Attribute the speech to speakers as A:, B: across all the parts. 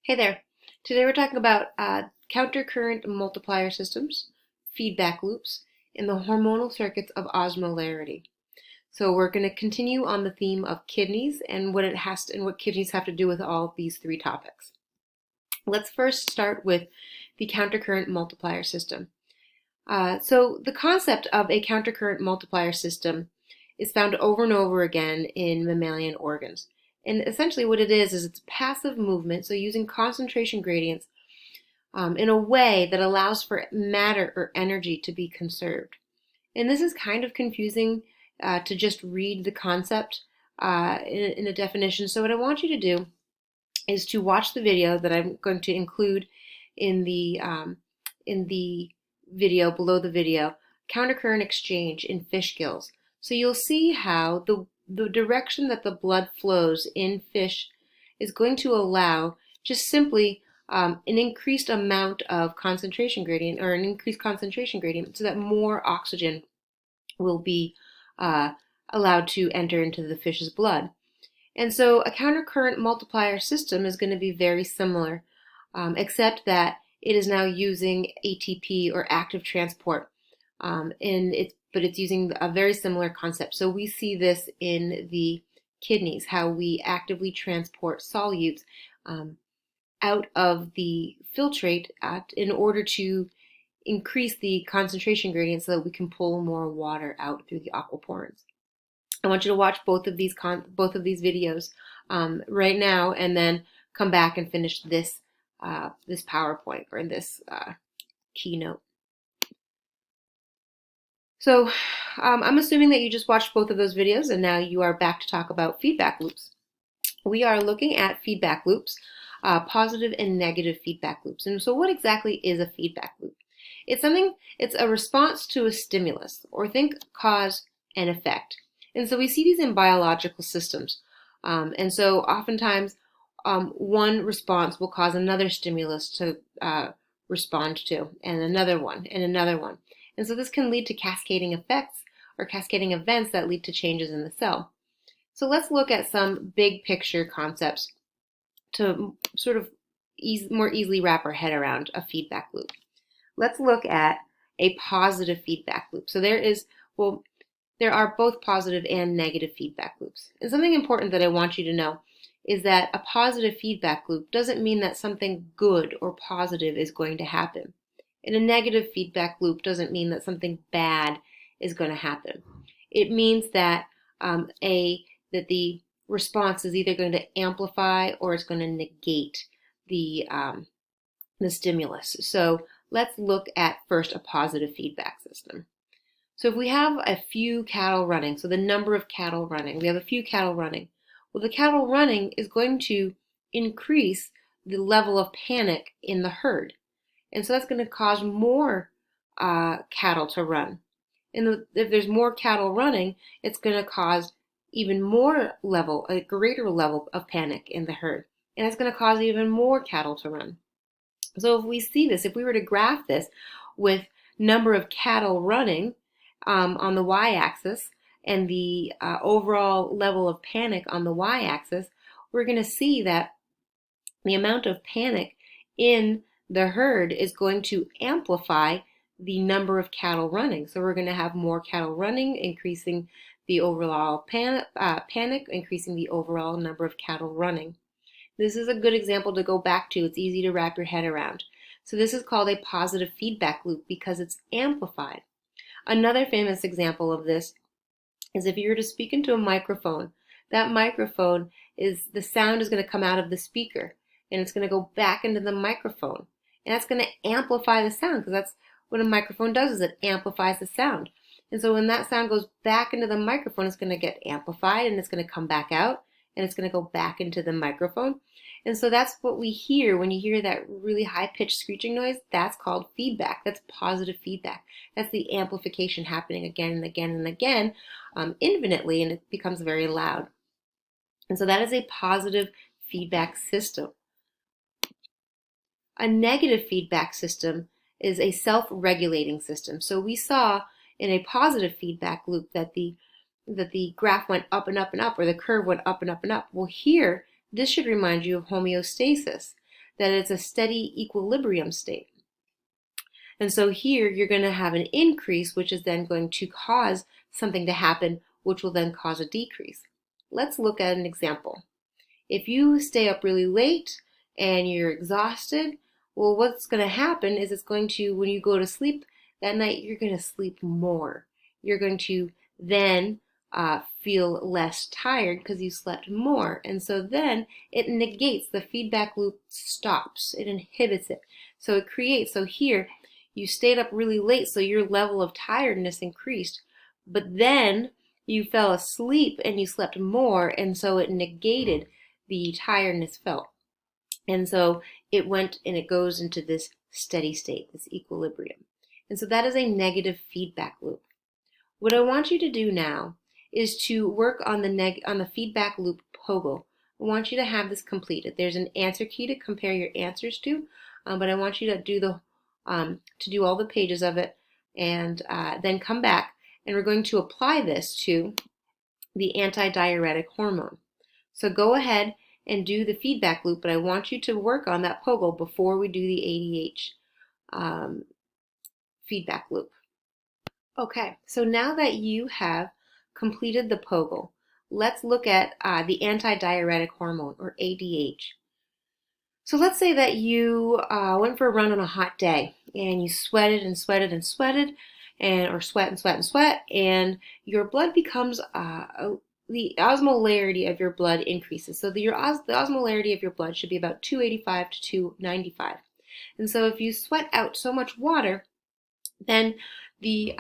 A: Hey there. Today we're talking about countercurrent multiplier systems, feedback loops, and the hormonal circuits of osmolarity. So we're going to continue on the theme of kidneys and what kidneys have to do with all of these three topics. Let's first start with the countercurrent multiplier system. So the concept of a countercurrent multiplier system is found over and over again in mammalian organs. And essentially what it is it's passive movement, so using concentration gradients in a way that allows for matter or energy to be conserved. And this is kind of confusing to just read the concept in a definition. So what I want you to do is to watch the video that I'm going to include in the video below the video, countercurrent exchange in fish gills. So you'll see how the direction that the blood flows in fish is going to allow just simply an increased amount of concentration gradient or an increased concentration gradient so that more oxygen will be allowed to enter into the fish's blood. And so a countercurrent multiplier system is going to be very similar, except that it is now using ATP or active transport, but it's using a very similar concept. So we see this in the kidneys, how we actively transport solutes out of the filtrate in order to increase the concentration gradient so that we can pull more water out through the aquaporins. I want you to watch both of these videos right now, and then come back and finish this PowerPoint or this keynote. So I'm assuming that you just watched both of those videos, and now you are back to talk about feedback loops. We are looking at feedback loops, positive and negative feedback loops. And so, what exactly is a feedback loop? It's a response to a stimulus, or think cause and effect. And so we see these in biological systems. And so oftentimes one response will cause another stimulus to respond to, and another one, and another one. And so this can lead to cascading effects or cascading events that lead to changes in the cell. So let's look at some big picture concepts to sort of more easily wrap our head around a feedback loop. Let's look at a positive feedback loop. So there are both positive and negative feedback loops. And something important that I want you to know is that a positive feedback loop doesn't mean that something good or positive is going to happen. And a negative feedback loop doesn't mean that something bad is going to happen. It means that that the response is either going to amplify or it's going to negate the stimulus. So let's look at first a positive feedback system. So if we have a few cattle running, so the number of cattle running, we have a few cattle running. Well, the cattle running is going to increase the level of panic in the herd. And so that's going to cause more cattle to run. And if there's more cattle running, it's going to cause a greater level of panic in the herd. And it's going to cause even more cattle to run. So if we see this, if we were to graph this with number of cattle running on the y-axis and the overall level of panic on the y-axis, we're going to see that the amount of panic in the herd is going to amplify the number of cattle running. So we're going to have more cattle running, increasing the overall panic, increasing the overall number of cattle running. This is a good example to go back to. It's easy to wrap your head around. So this is called a positive feedback loop because it's amplified. Another famous example of this is if you were to speak into a microphone, that microphone the sound is going to come out of the speaker and it's going to go back into the microphone. And that's going to amplify the sound because that's what a microphone does, is it amplifies the sound. And so when that sound goes back into the microphone, it's going to get amplified and it's going to come back out and it's going to go back into the microphone. And so that's what we hear when you hear that really high-pitched screeching noise. That's called feedback. That's positive feedback. That's the amplification happening again and again and again, infinitely, and it becomes very loud. And so that is a positive feedback system. A negative feedback system is a self-regulating system. So we saw in a positive feedback loop that the graph went up and up and up, or the curve went up and up and up. Well, here, this should remind you of homeostasis, that it's a steady equilibrium state. And so here you're going to have an increase, which is then going to cause something to happen, which will then cause a decrease. Let's look at an example. If you stay up really late and you're exhausted, well, what's going to happen is it's going to, when you go to sleep that night, you're going to sleep more. You're going to then feel less tired because you slept more. And so then it negates, the feedback loop stops, it inhibits it. So it creates, so here you stayed up really late, so your level of tiredness increased, but then you fell asleep and you slept more, and so it negated the tiredness felt. And so it went and it goes into this steady state, this equilibrium. And so that is a negative feedback loop. What I want you to do now is to work on the feedback loop POGL. I want you to have this completed. There's an answer key to compare your answers to, but I want you to do all the pages of it, and then come back, and we're going to apply this to the antidiuretic hormone. So go ahead and do the feedback loop, but I want you to work on that POGL before we do the ADH feedback loop. Okay, so now that you have completed the POGL, let's look at the antidiuretic hormone, or ADH. So let's say that you went for a run on a hot day and you sweated and sweated and sweated, or sweat and sweat and sweat, and your blood becomes, the osmolarity of your blood increases. So the osmolarity of your blood should be about 285 to 295. And so if you sweat out so much water, then the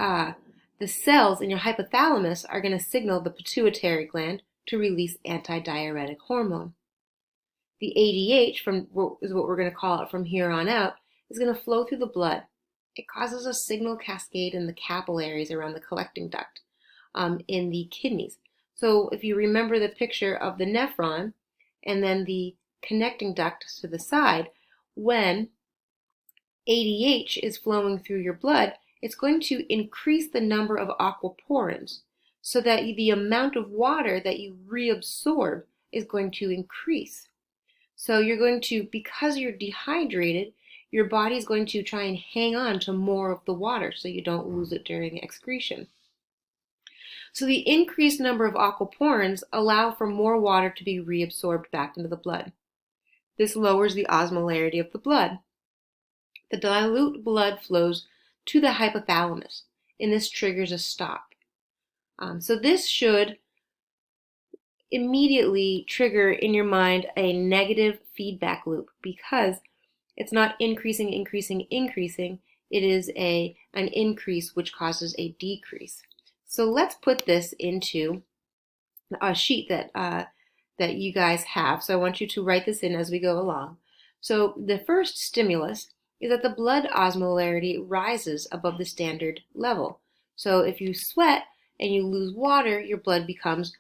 A: cells in your hypothalamus are going to signal the pituitary gland to release antidiuretic hormone. The ADH, is what we're going to call it from here on out, is going to flow through the blood. It causes a signal cascade in the capillaries around the collecting duct in the kidneys. So if you remember the picture of the nephron and then the connecting duct to the side, when ADH is flowing through your blood, it's going to increase the number of aquaporins so that the amount of water that you reabsorb is going to increase. So you're going to, because you're dehydrated, your body is going to try and hang on to more of the water so you don't lose it during excretion. So the increased number of aquaporins allow for more water to be reabsorbed back into the blood. This lowers the osmolarity of the blood. The dilute blood flows to the hypothalamus, and this triggers a stop. So this should immediately trigger in your mind a negative feedback loop, because it's not increasing, increasing, increasing. It is an increase which causes a decrease. So let's put this into a sheet that you guys have. So I want you to write this in as we go along. So the first stimulus is that the blood osmolarity rises above the standard level. So if you sweat and you lose water, your blood becomes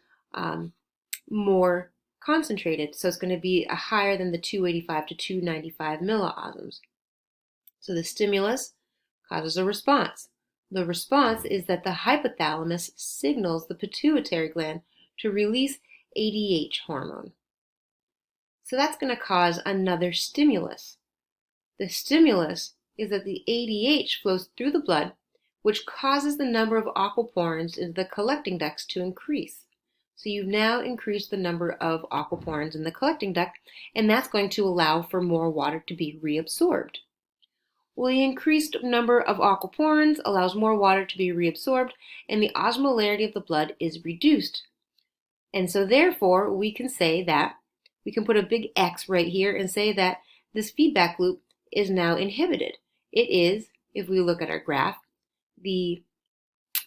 A: more concentrated. So it's going to be higher than the 285 to 295 milliosms. So the stimulus causes a response. The response is that the hypothalamus signals the pituitary gland to release ADH hormone. So that's going to cause another stimulus. The stimulus is that the ADH flows through the blood, which causes the number of aquaporins in the collecting ducts to increase. So you've now increased the number of aquaporins in the collecting duct, and that's going to allow for more water to be reabsorbed. Well, the increased number of aquaporins allows more water to be reabsorbed, and the osmolarity of the blood is reduced. And so therefore, we can say that, we can put a big X right here and say that this feedback loop is now inhibited. It is, if we look at our graph, the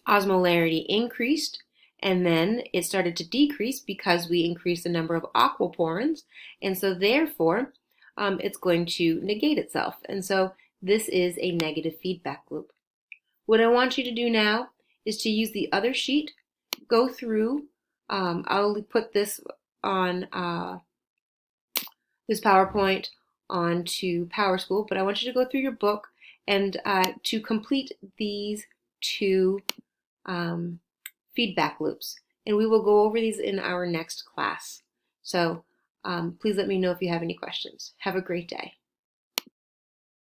A: osmolarity increased, and then it started to decrease because we increased the number of aquaporins, and so therefore it's going to negate itself. And so this is a negative feedback loop. What I want you to do now is to use the other sheet, go through, I'll put this on this PowerPoint onto PowerSchool, but I want you to go through your book and to complete these two feedback loops. And we will go over these in our next class. So Please let me know if you have any questions. Have a great day.